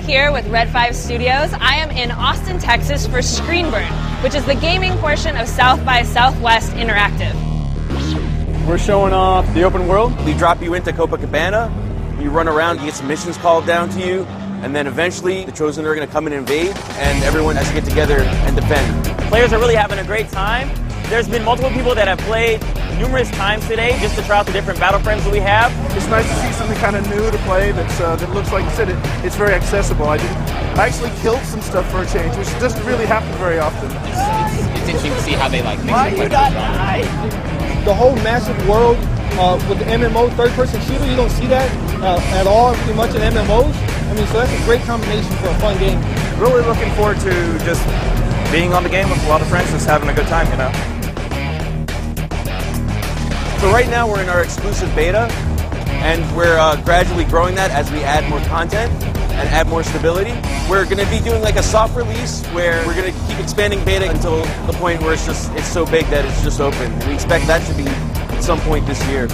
here with Red 5 Studios. I am in Austin, Texas for Screenburn, which is the gaming portion of South by Southwest Interactive. We're showing off the open world. We drop you into Copacabana, you run around, you get some missions called down to you, and then eventually the Chosen are going to come and invade, and everyone has to get together and defend. Players are really having a great time. There's been multiple people that have played numerous times today just to try out the different battle frames that we have. It's nice to see something kind of new to play that looks, like you said, it's very accessible. I actually killed some stuff for a change, which doesn't really happen very often. It's interesting to see how they like mix it. The whole massive world with the MMO third-person shooter, you don't see that at all pretty much in MMOs. I mean, so that's a great combination for a fun game. Really looking forward to just being on the game with a lot of friends, just having a good time, you know. So right now we're in our exclusive beta, and we're gradually growing that as we add more content and add more stability. We're going to be doing like a soft release where we're going to keep expanding beta until the point where it's so big that it's just open. And we expect that to be at some point this year.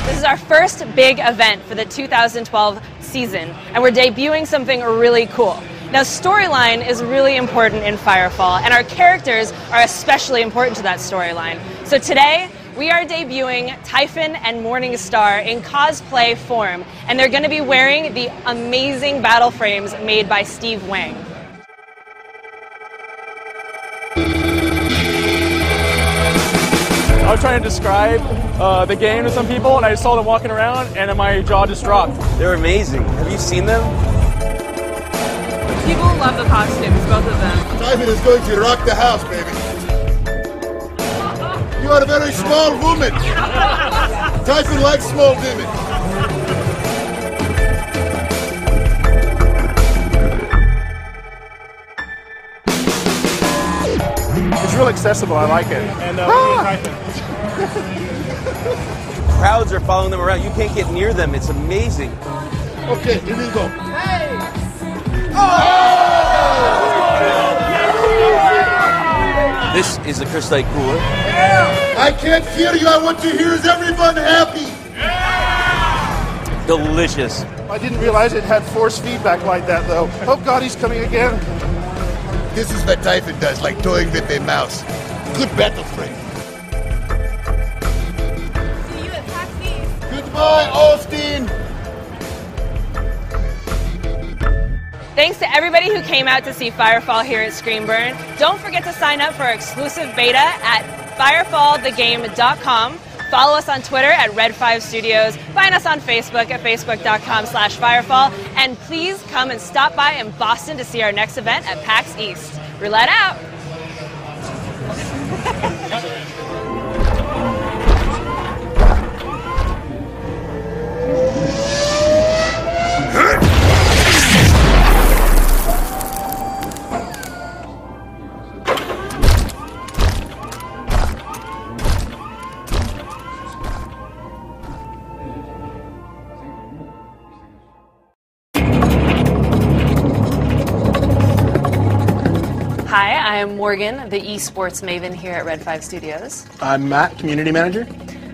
This is our first big event for the 2012 season, and we're debuting something really cool. Now, storyline is really important in Firefall, and our characters are especially important to that storyline. So today, we are debuting Typhon and Morningstar in cosplay form, and they're going to be wearing the amazing battle frames made by Steve Wang. I was trying to describe the game to some people, and I saw them walking around, and my jaw just dropped. They're amazing. Have you seen them? People love the costumes, both of them. Typhon is going to rock the house, baby. You are a very small woman. Typhon likes small women. It's real accessible. I like it. And Crowds are following them around. You can't get near them. It's amazing. Okay, here we go. Hey! This is the Crystallite Cooler. I can't hear you. I want to hear is everyone happy? Delicious. I didn't realize it had force feedback like that, though. Oh God, he's coming again. This is what Typhon does, like toying with a mouse. Good battle frame. See you at PAX East. Goodbye, Austin. Thanks to everybody who came out to see Firefall here at Screenburn. Don't forget to sign up for our exclusive beta at firefallthegame.com. Follow us on Twitter at Red5 Studios. Find us on Facebook at facebook.com/Firefall. And please come and stop by in Boston to see our next event at PAX East. Roulette out! Hi, I am Morgan, the esports maven here at Red 5 Studios. I'm Matt, community manager.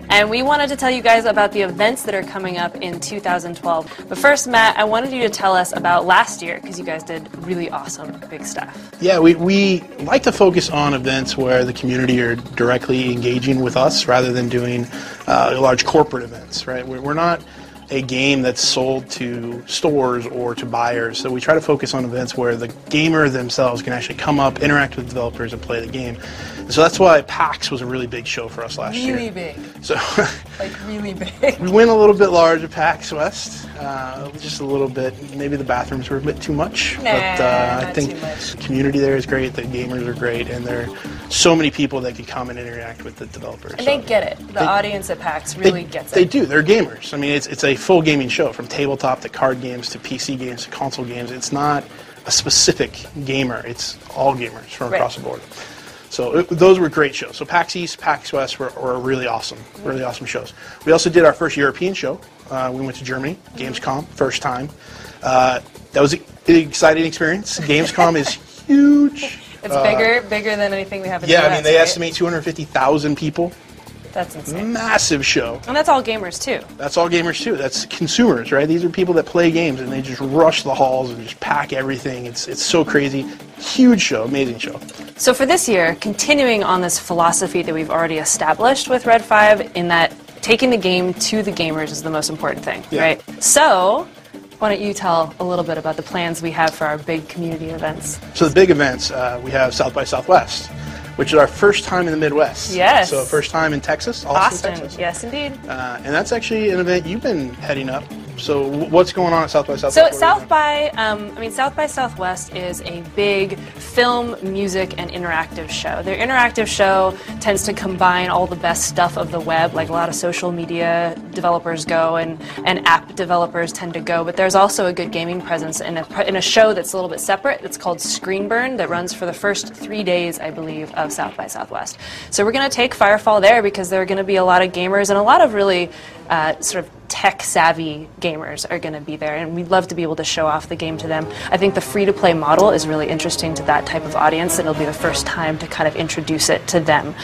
And we wanted to tell you guys about the events that are coming up in 2012. But first, Matt, I wanted you to tell us about last year, because you guys did really awesome big stuff. Yeah, we like to focus on events where the community are directly engaging with us rather than doing large corporate events, right? We're not a game that's sold to stores or to buyers, so we try to focus on events where the gamer themselves can actually come up, interact with developers, and play the game. And so that's why PAX was a really big show for us last year. Really big. So Like really big. we went a little bit large at PAX West, just a little bit. Maybe the bathrooms were a bit too much, Nah, but I not think too much. the community there is great. The gamers are great, and there are so many people that could come and interact with the developers. And they get it. The audience at PAX really gets it. They do. They're gamers. I mean, it's a full gaming show, from tabletop to card games to PC games to console games. It's not a specific gamer. It's all gamers from across the board. So those were great shows. So PAX East, PAX West were really awesome shows. We also did our first European show. We went to Germany, Gamescom, first time. That was an exciting experience. Gamescom is huge. It's bigger than anything we have in the Yeah, US, I mean, they right? estimate 250,000 people That's insane. Massive show. And that's all gamers too. That's all gamers too. That's consumers, right? These are people that play games and they just rush the halls and just pack everything. It's so crazy. Huge show, amazing show. So for this year, continuing on this philosophy that we've already established with Red 5, in that taking the game to the gamers is the most important thing, right? So why don't you tell a little bit about the plans we have for our big community events? So the big events, we have South by Southwest, which is our first time in the Midwest. Yes. So first time in Texas, Austin, Texas. Yes, indeed. And that's actually an event you've been heading up. So what's going on at South by Southwest? So South by Southwest is a big film, music, and interactive show. Their interactive show tends to combine all the best stuff of the web, like a lot of social media developers go and app developers tend to go, but there's also a good gaming presence in a show that's a little bit separate. It's called Screen Burn, that runs for the first 3 days, I believe, of South by Southwest. So we're going to take Firefall there because there are going to be a lot of gamers and a lot of really sort of tech-savvy gamers are going to be there, and we'd love to be able to show off the game to them. I think the free-to-play model is really interesting to that type of audience, and it'll be the first time to kind of introduce it to them.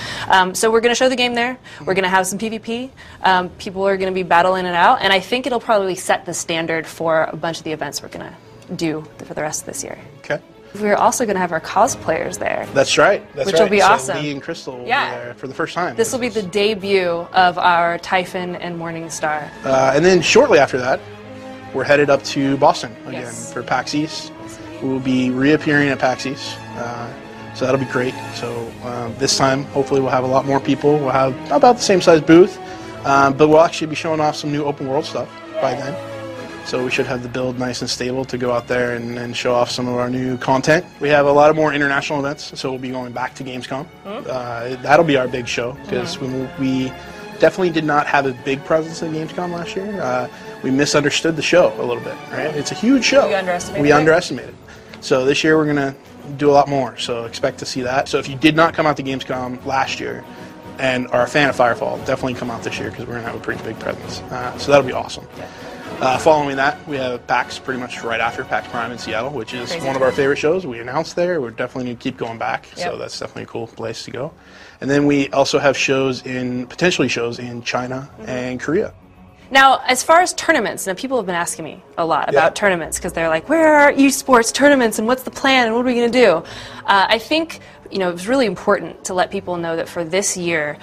So we're going to show the game there. We're going to have some PvP. People are going to be battling it out, and I think it'll probably set the standard for a bunch of the events we're going to do for the rest of this year. Okay. We're also going to have our cosplayers there. That's right. Which will be awesome. So Lee and Crystal will be there for the first time. This will be the debut of our Typhon and Morningstar. And then shortly after that, we're headed up to Boston again for PAX East. We'll be reappearing at PAX East. So that'll be great. So this time, hopefully, we'll have a lot more people. We'll have about the same size booth, but we'll actually be showing off some new open world stuff by then. So we should have the build nice and stable to go out there and show off some of our new content. We have a lot of more international events, so we'll be going back to Gamescom. That'll be our big show, because we definitely did not have a big presence at Gamescom last year. We misunderstood the show a little bit, right? It's a huge show. We underestimated it. So this year we're going to do a lot more, so expect to see that. So if you did not come out to Gamescom last year and are a fan of Firefall, definitely come out this year, because we're going to have a pretty big presence. So that'll be awesome. Following that, we have PAX pretty much right after, PAX Prime in Seattle, which is one of our favorite shows. We announced there. We're definitely going to keep going back, so that's definitely a cool place to go. And then we also have potentially shows in China and Korea. Now, as far as tournaments, now people have been asking me a lot about tournaments, because they're like, where are esports tournaments and what's the plan and what are we going to do? I think it was really important to let people know that for this year,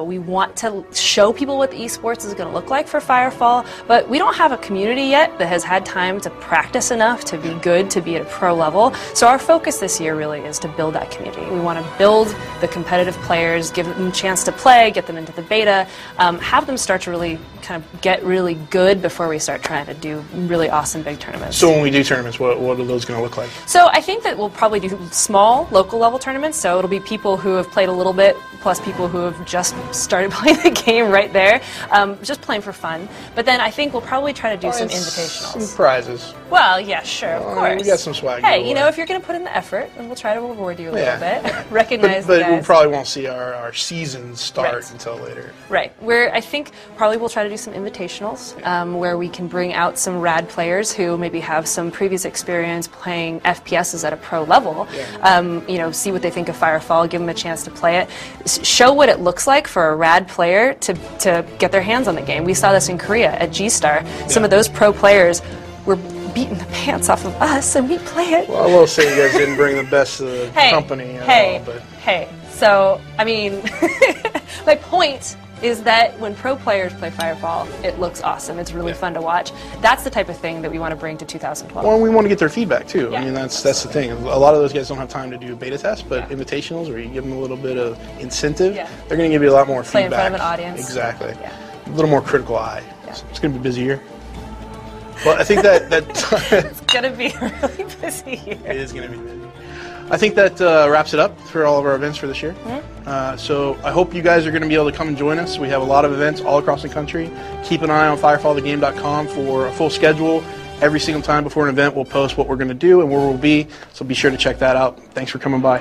we want to show people what the esports is going to look like for Firefall, but we don't have a community yet that has had time to practice enough to be good, to be at a pro level. So our focus this year really is to build that community. We want to build the competitive players, give them a chance to play, get them into the beta, have them start to really kind of get really good before we start trying to do really awesome big tournaments. So when we do tournaments, what are those going to look like? So I think that we'll probably do small, local level tournaments, so it'll be people who have played a little bit, plus people who have just started playing the game right there, just playing for fun. But then I think we'll probably try to do some invitationals. Some prizes. Well, yeah, sure, of course. We got some swag. Hey, if you're going to put in the effort, then we'll try to reward you a little bit. Recognize the guys. But we probably won't see our season start until later. Right. I think probably we'll try to do some invitationals where we can bring out some rad players who maybe have some previous experience playing FPSs at a pro level. See what they think of Firefall, give them a chance to play it, show what it looks like for a rad player to get their hands on the game. We saw this in Korea at G-Star. Some of those pro players were beating the pants off of us, and we play it. Well, I will say you guys didn't bring the best of the company at all. Hey, so, I mean, my point is that when pro players play Firefall, it looks awesome. It's really fun to watch. That's the type of thing that we want to bring to 2012. Well, we want to get their feedback too. I mean, that's the thing. A lot of those guys don't have time to do beta tests, but invitationals, where you give them a little bit of incentive, they're going to give you a lot more feedback. Play in front of an audience. Exactly. A little more critical eye. So it's going to be a busy year. Well, I think that it's going to be a really busy year. It is going to be busy. I think that wraps it up for all of our events for this year. So I hope you guys are going to be able to come and join us. We have a lot of events all across the country. Keep an eye on firefallthegame.com for a full schedule. Every single time before an event, we'll post what we're going to do and where we'll be. So be sure to check that out. Thanks for coming by.